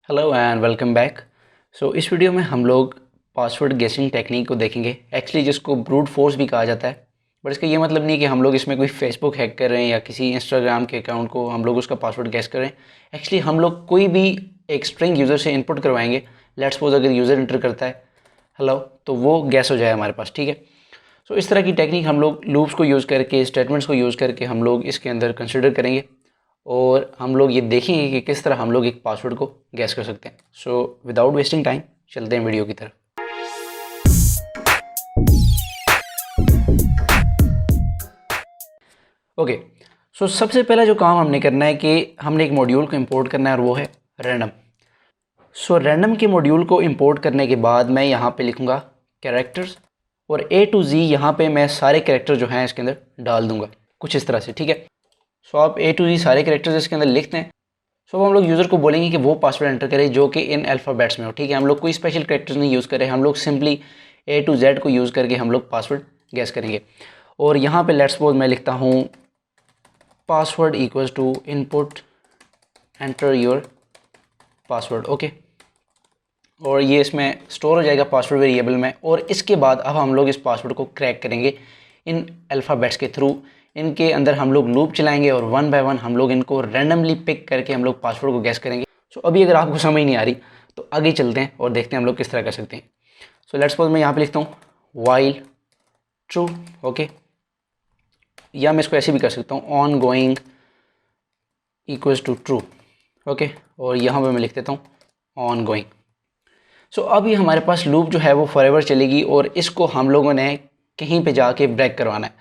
Hello and welcome back. इस video में हम लोग पासवर्ड गेसिंग टेक्निक को देखेंगे, एक्चुअली जिसको ब्रूट फोर्स भी कहा जाता है। बट इसका ये मतलब नहीं कि हम लोग इसमें कोई फेसबुक हैक कर रहे हैं या किसी इंस्टाग्राम के अकाउंट को हम लोग उसका पासवर्ड गैस कर रहे हैं। एक्चुअली हम लोग कोई भी एक स्ट्रिंग यूज़र से इनपुट करवाएंगे। लेट्स सपोज अगर यूज़र इंटर करता है हेलो, तो वो गैस हो जाए हमारे पास, ठीक है। इस तरह की टेक्निक हम लोग लूप्स को यूज़ करके, स्टेटमेंट्स को यूज़ करके हम लोग इसके अंदर कंसिडर करेंगे और हम लोग ये देखेंगे कि किस तरह हम लोग एक पासवर्ड को गैस कर सकते हैं। विदाउट वेस्टिंग टाइम चलते हैं वीडियो की तरफ। ओके, सबसे पहला जो काम हमने करना है कि हमने एक मॉड्यूल को इंपोर्ट करना है और वो है रैंडम। रैंडम के मॉड्यूल को इंपोर्ट करने के बाद मैं यहाँ पे लिखूँगा कैरेक्टर्स और A to Z यहाँ पे मैं सारे कैरेक्टर जो हैं इसके अंदर डाल दूँगा कुछ इस तरह से, ठीक है। आप A to Z सारे कैरेक्टर्स इसके अंदर लिखते हैं। अब हम लोग यूज़र को बोलेंगे कि वो पासवर्ड एंटर करे जो कि इन अल्फ़ाबेट्स में हो, ठीक है। हम लोग कोई स्पेशल कैरेक्टर्स नहीं यूज़ करें, हम लोग सिंपली A to Z को यूज़ करके हम लोग पासवर्ड गैस करेंगे। और यहाँ पे लेट्स सपोज मैं लिखता हूँ password equals to input enter your password, okay. और ये इसमें स्टोर हो जाएगा पासवर्ड वेरिएबल में। और इसके बाद अब हम लोग इस पासवर्ड को क्रैक करेंगे इन अल्फ़ाबेट्स के थ्रू। इनके अंदर हम लोग लूप चलाएंगे और वन बाय वन हम लोग इनको रैंडमली पिक करके हम लोग पासवर्ड को गैस करेंगे। अभी अगर आपको समझ नहीं आ रही तो आगे चलते हैं और देखते हैं हम लोग किस तरह कर सकते हैं। लेट्स सपोज मैं यहाँ पे लिखता हूँ वाइल ट्रू, ओके। या मैं इसको ऐसे भी कर सकता हूँ on going equals to true, okay. और यहाँ पर मैं लिख देता हूँ ऑन गोइंग। अभी हमारे पास लूप जो है वो फॉरएवर चलेगी और इसको हम लोगों ने कहीं पे जाके ब्रेक करवाना है।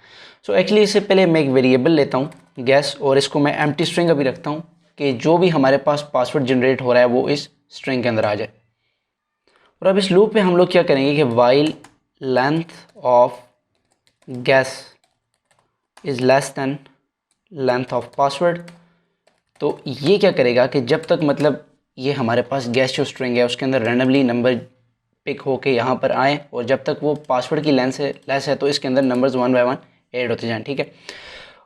एक्चुअली इससे पहले मैं एक वेरिएबल लेता हूँ गैस और इसको मैं एम्प्टी स्ट्रिंग अभी रखता हूँ कि जो भी हमारे पास पासवर्ड जनरेट हो रहा है वो इस स्ट्रिंग के अंदर आ जाए। और अब इस लूप पे हम लोग क्या करेंगे कि while length of gas is less than length of password. तो ये क्या करेगा कि जब तक मतलब ये हमारे पास गैस जो स्ट्रिंग है उसके अंदर रैंडमली नंबर पिक होके यहाँ पर आए और जब तक वो पासवर्ड की लेंथ से लेस है तो इसके अंदर numbers one by one add होते जाएं, ठीक है।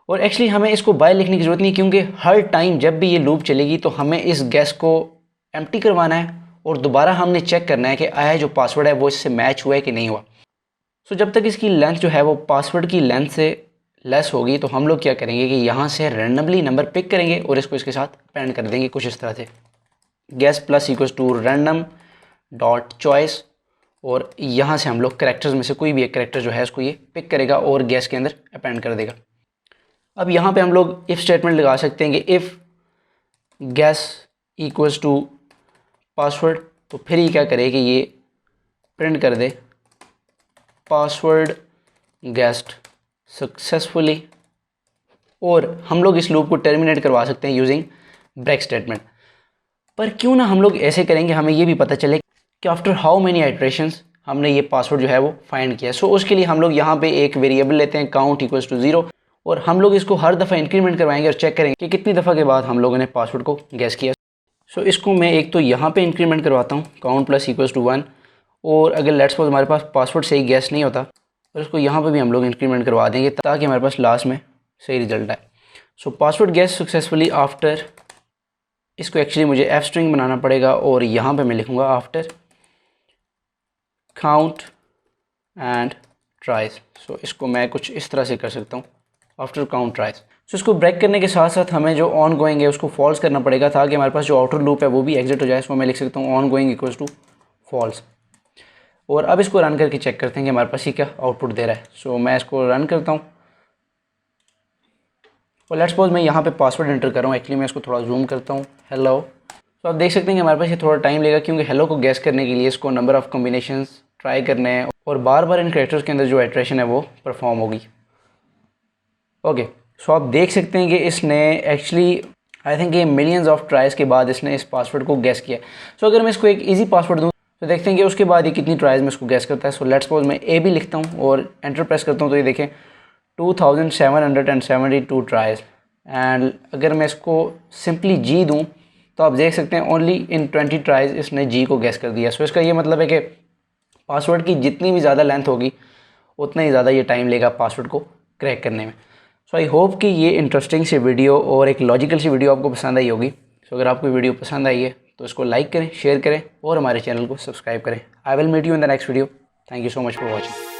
और एक्चुअली हमें इसको बाय लिखने की ज़रूरत नहीं, क्योंकि हर टाइम जब भी ये लूप चलेगी तो हमें इस गैस को एम्प्टी करवाना है और दोबारा हमने चेक करना है कि आया जो पासवर्ड है वो इससे मैच हुआ है कि नहीं हुआ। जब तक इसकी लेंथ जो है वो पासवर्ड की लेंथ से लेस होगी तो हम लोग क्या करेंगे कि यहाँ से रैंडमली नंबर पिक करेंगे और इसको इसके साथ पेंड कर देंगे कुछ इस तरह से guess plus equals to random dot choice. और यहाँ से हम लोग कैरेक्टर्स में से कोई भी एक कैरेक्टर जो है उसको ये पिक करेगा और गैस के अंदर अपेंड कर देगा। अब यहाँ पे हम लोग इफ़ स्टेटमेंट लगा सकते हैं कि if guess equals to password, तो फिर ये क्या करे कि ये प्रिंट कर दे पासवर्ड गैस्ड सक्सेसफुली। और हम लोग इस लूप को टर्मिनेट करवा सकते हैं यूजिंग ब्रेक स्टेटमेंट। पर क्यों ना हम लोग ऐसे करेंगे, हमें ये भी पता चले कि आफ्टर हाउ मेनी आइट्रेशंस हमने ये पासवर्ड जो है वो फाइंड किया। उसके लिए हम लोग यहाँ पे एक वेरिएबल लेते हैं काउंट इक्वल्स टू 0 और हम लोग इसको हर दफ़ा इंक्रीमेंट करवाएंगे और चेक करेंगे कि कितनी दफ़ा के बाद हम लोगों ने पासवर्ड को गैस किया। इसको मैं एक तो यहाँ पे इंक्रीमेंट करवाता हूँ काउंट प्लस इक्वल्स टू 1। और अगर लेट्स सपोज हमारे पास पासवर्ड सही गैस नहीं होता तो इसको यहाँ पर भी हम लोग इंक्रीमेंट करवा देंगे ताकि हमारे पास लास्ट में सही रिजल्ट आए। पासवर्ड गैस सक्सेसफुली आफ्टर, इसको एक्चुअली मुझे एफ स्ट्रिंग बनाना पड़ेगा और यहाँ पे मैं लिखूँगा आफ्टर काउंट एंड ट्राइज। इसको मैं कुछ इस तरह से कर सकता हूँ आफ्टर काउंट ट्राइज। इसको ब्रेक करने के साथ साथ हमें जो ऑन गोइंग है उसको फॉल्स करना पड़ेगा ताकि हमारे पास जो आउटर लूप है वो भी एग्जिट हो जाए। इसको मैं लिख सकता हूँ on going equals to false. और अब इसको रन करके चेक करते हैं कि हमारे पास ये क्या आउटपुट दे रहा है। मैं इसको रन करता हूँ और लेट्स सपोज मैं यहाँ पे पासवर्ड एंटर कर रहा हूँ। एक्चुअली मैं इसको थोड़ा जूम करता हूँ हेलो। आप देख सकते हैं कि हमारे पास ये थोड़ा टाइम लेगा क्योंकि हेलो को गैस करने के लिए इसको नंबर ऑफ़ कॉम्बिनेशंस ट्राई करने हैं और बार बार इन कैरेक्टर्स के अंदर जो आइट्रेशन है वो परफॉर्म होगी, ओके। आप देख सकते हैं कि इसने एक्चुअली आई थिंक ये मिलियंस ऑफ ट्राइज़ के बाद इसने इस पासवर्ड को गैस किया। अगर मैं इसको एक ईजी पासवर्ड दूँ तो देखते हैं कि उसके बाद ये कितनी ट्राइज़ में इसको गैस करता है। लेट्स सपोज मैं ए भी लिखता हूँ और एंटर प्रेस करता हूँ तो ये देखें 2772 ट्राइज। एंड अगर मैं इसको सिंपली जी दूं तो आप देख सकते हैं ओनली इन 20 ट्राइज इसने जी को गैस कर दिया। इसका ये मतलब है कि पासवर्ड की जितनी भी ज़्यादा लेंथ होगी उतना ही ज़्यादा ये टाइम लेगा पासवर्ड को क्रैक करने में। आई होप कि ये इंटरेस्टिंग सी वीडियो और एक लॉजिकल सी वीडियो आपको पसंद आई होगी। अगर आपको वीडियो पसंद आई है तो इसको लाइक करें, शेयर करें और हमारे चैनल को सब्सक्राइब करें। I will meet you in the next video. Thank you so much for watching.